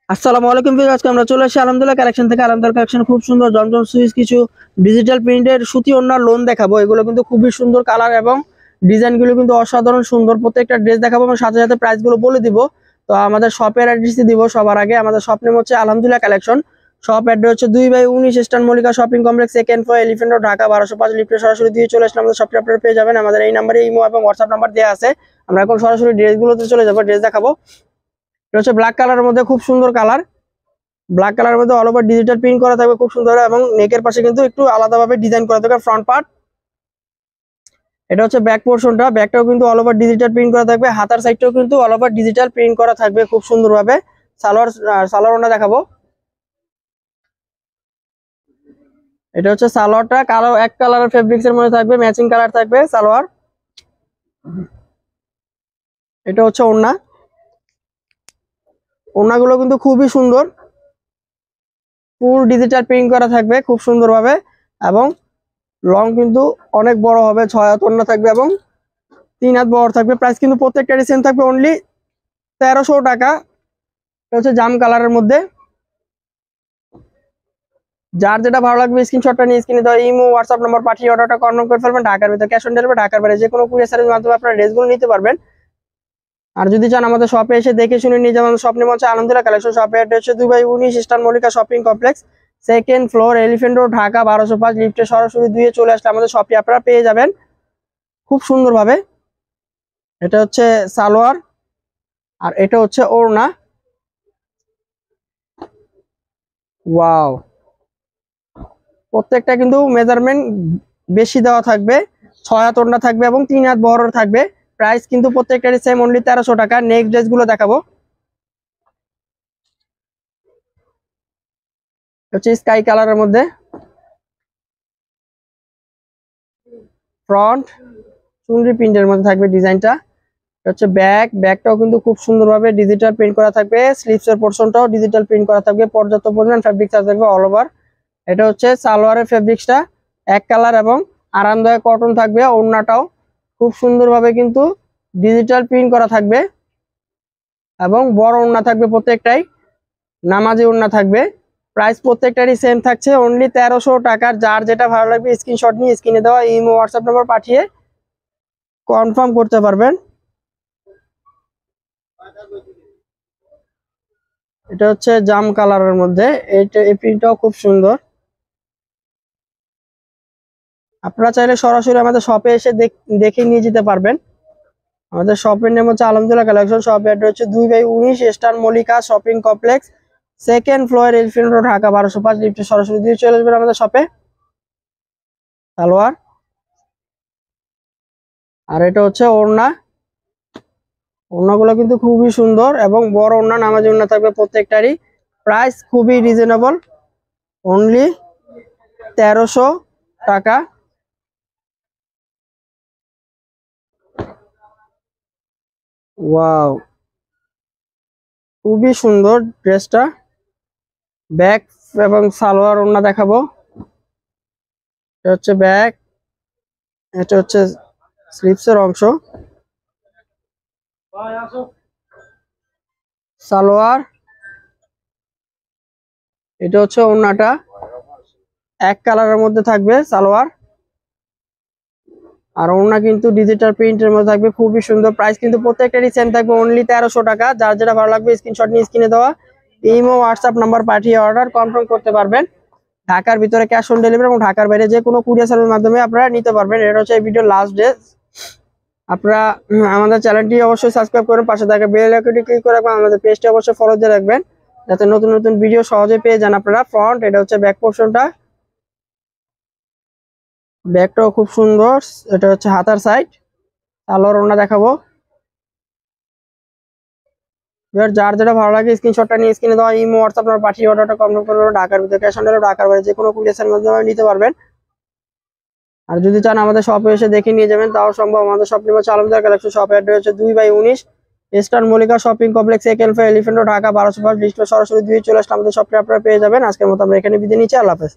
আসসালামু আলাইকুম ভিউয়ার্স, আজকে আমরা চলে এসেছি আলহামদুলিল্লাহ কালেকশন থেকে। আলহামদুলিল্লাহ কালেকশন খুব সুন্দর জমজম সুইচ কিছু ডিজিটাল প্রিন্টের সুতি ওড়নার লোন দেখাবো। এগুলো কিন্তু খুবই সুন্দর কালার এবং ডিজাইনগুলো কিন্তু অসাধারণ সুন্দর। প্রত্যেকটা ড্রেস দেখাবো এবং সাথে সাথে প্রাইস গুলো বলে দিব। তো আমাদের শপের অ্যাড্রেস দিব সবার আগে। আমাদের শপ নেম হচ্ছে আলহামদুলিল্লাহ কালেকশন। শপ অ্যাড্রেস হচ্ছে 2/19 eastern Mallika shopping complex, second floor, elephant road, Dhaka 1205। লিফটে সরাসরি দিয়ে চলে আসলে আমাদের শপটি আপনারা পেয়ে যাবেন। আমাদের এই নাম্বারে ইমো এবং হোয়াটসঅ্যাপ নাম্বার দেওয়া আছে। আমরা এখন সরাসরি ড্রেসগুলোতে চলে যাবো, ড্রেস দেখাবো। এটা হচ্ছে ব্ল্যাক কালারের মধ্যে খুব সুন্দর কালার। ব্ল্যাক কালারের মধ্যে অল ওভার ডিজিটাল প্রিন্ট করা থাকবে খুব সুন্দর, এবং নেকের পাশে কিন্তু একটু আলাদাভাবে ডিজাইন করা থাকবে ফ্রন্ট পার্ট। এটা হচ্ছে ব্যাক পোর্শনটা, ব্যাকটাও কিন্তু অল ওভার ডিজিটাল প্রিন্ট করা থাকবে। হাতার সাইডটাও কিন্তু অল ওভার ডিজিটাল প্রিন্ট করা থাকবে খুব সুন্দরভাবে। সালোয়ার ওড়না দেখাবো। এটা হচ্ছে সালোয়ারটা, কালো এক কালারের ফেব্রিক্স এর মধ্যে থাকবে, ম্যাচিং কালার থাকবে সালোয়ার। এটা হচ্ছে ওড়না। ওড়নাগুলো কিন্তু খুবই সুন্দর, ফুল ডিজিটাল প্রিন্ট করা থাকবে খুব সুন্দরভাবে, এবং লং কিন্তু অনেক বড় হবে, 6 হাত ওড়না থাকবে এবং 3 হাত বড় থাকবে। প্রাইস কিন্তু প্রত্যেকটারই সেম থাকবে, অনলি 1300 টাকা। এটা হচ্ছে জাম কালারের মধ্যে। যার যেটা ভালো লাগবে স্ক্রিনশটটা নিয়ে স্ক্রিনে দেওয়া ইমো হোয়াটসঅ্যাপ নাম্বার পাঠিয়ে অর্ডারটা কনফার্ম করে ফেলবেন। ঢাকার ভিতরে ক্যাশ অন ডেলিভারি, ঢাকার বাইরে যে কোনো কুরিয়ার সার্ভিসের মাধ্যমে আপনারা ড্রেসগুলো নিতে পারবেন। আর যদি চান আমাদের শপে এসে দেখে শুনে নিয়ে যাবেন, শপ নেম হচ্ছে আলহামদুলিল্লাহ কালেকশন। শপে অ্যাড্রেস হচ্ছে 2/19 eastern Mallika shopping complex, second floor, elephant road, Dhaka 1205। লিফটে সরাসরি 2 চলে আসলে আমাদের শপটি আপনারা পেয়ে যাবেন খুব সুন্দরভাবে। এটা হচ্ছে সালোয়ার, আর এটা হচ্ছে ওড়না। ওয়াও, প্রত্যেকটা কিন্তু মেজারমেন্ট বেশি দেওয়া থাকবে, 6 হাত ওড়না থাকবে এবং 3 হাত বড় থাকবে। প্রাইস কিন্তু প্রত্যেকটারই সেম, অনলি 1300 টাকা। নেক্সট ড্রেস গুলো দেখাবো। হচ্ছে স্কাই কালারের মধ্যে, ফ্রন্ট চুনরি প্রিন্টের মধ্যে থাকবে ডিজাইনটা। হচ্ছে ব্যাকটাও কিন্তু খুব সুন্দরভাবে ডিজিটাল প্রিন্ট করা থাকবে। স্লিভস এর পোরশনটাও ডিজিটাল প্রিন্ট করা থাকবে, পর্যাপ্ত পরিমাণ ফেব্রিক থাকবে অল ওভার। এটা হচ্ছে সালোয়ারের ফেব্রিক্সটা এক কালার এবং আরামদায়ক কটন থাকবে। ওড়নাটাও খুব সুন্দরভাবে কিন্তু ডিজিটাল প্রিন্ট করা থাকবে এবং বড় ওড়না থাকবে, প্রত্যেকটাই নামাজি ওড়না থাকবে। প্রাইস প্রত্যেকটারই সেম থাকছে, অনলি 1300 টাকার। যার যেটা ভালো লাগবে স্ক্রিনশট নিয়ে স্ক্রিনে দেওয়া ইমো হোয়াটসঅ্যাপ নাম্বার পাঠিয়ে কনফার্ম করতে পারবেন। এটা হচ্ছে জাম কালারের মধ্যে, এই প্রিন্টটাও খুব সুন্দর। আপনারা চাইলে সরাসরি আমাদের শপে এসে দেখে নিয়ে যেতে পারবেন। আমাদের শপের নেম হচ্ছে আলহামদুলিল্লাহ কালেকশন। শপ অ্যাড্রেস হচ্ছে 2/19 eastern Mallika shopping complex, second floor, elephant road, Dhaka 1205। লিফটে সরাসরি দিয়ে চলে আসবেন আমাদের শপে। সালোয়ার, আর এটা হচ্ছে ওড়না। ওড়নাগুলো কিন্তু খুবই সুন্দর এবং বড় ওড়না, নামাজি ওড়না থাকবে প্রত্যেকটারই। প্রাইস খুবই রিজনেবল, অনলি 1300 টাকা। ওয়াও, খুবই সুন্দর ড্রেসটা। ব্যাক এবং সালোয়ার ওড়না দেখাবো। এটা হচ্ছে ব্যাক, এটা হচ্ছে স্লিভসের অংশ। সালোয়ার, এটা হচ্ছে ওড়নাটা, এক কালারের মধ্যে থাকবে সালোয়ার, আর ওড়না কিন্তু ডিজিটাল প্রিন্টের মধ্যে থাকবে খুবই সুন্দর। প্রাইস কিন্তু প্রত্যেকটারই সেম থাকবে, অনলি 1300 টাকা। যার যেটা ভালো লাগবে স্ক্রিনশট নিয়ে স্ক্রিনে দেওয়া ইমো হোয়াটসঅ্যাপ নাম্বার পাঠিয়ে অর্ডার কনফার্ম করতে পারবেন। ঢাকার ভিতরে ক্যাশ অন ডেলিভারি এবং ঢাকার বাইরে যে কোনো কুরিয়ার সার্ভিসের মাধ্যমে আপনারা নিতে পারবেন। এটা হচ্ছে এই ভিডিওর লাস্ট ডে। আপনারা আমাদের চ্যানেলটি অবশ্যই সাবস্ক্রাইব করুন, পাশে থাকা বেল আইকনটি ক্লিক করে রাখবেন, আমাদের পেজটি অবশ্যই ফলো দিয়ে রাখবেন যাতে নতুন নতুন ভিডিও সহজে পেয়ে যান আপনারা। ফ্রন্ট, এটা হচ্ছে ব্যাক পোর্শনটা, ব্যাকটাও খুব সুন্দর। এটা হচ্ছে হাতার সাইড। সালোয়ার ওড়না দেখাবো। যার যেটা ভালো লাগে স্ক্রিনশটটা নিয়ে স্ক্রিনে দেওয়া ইমো হোয়াটসঅ্যাপ নাম্বার পাঠিয়ে অর্ডারটা কনফার্ম করবেন। ঢাকার ভিতরে ক্যাশ অন ডেলিভারি, ঢাকার বাইরে যে কোনো কুরিয়ারের মাধ্যমে নিতে পারবেন। আর যদি চান আমাদের শপে এসে দেখে নিয়ে যাবেন তাও সম্ভব। আমাদের শপ নেম হচ্ছে আলহামদুলিল্লাহ কালেকশন। শপ অ্যাড্রেস হচ্ছে 2/19 eastern Mallika shopping complex, second floor, elephant road, Dhaka 1205। লিস্টে সরাসরি 2 চলে আসলে আমাদের শপে আপনারা পেয়ে যাবেন। আজকের মতো আমরা এখানে বিদায় নিচ্ছি। আল্লাহ হাফেজ।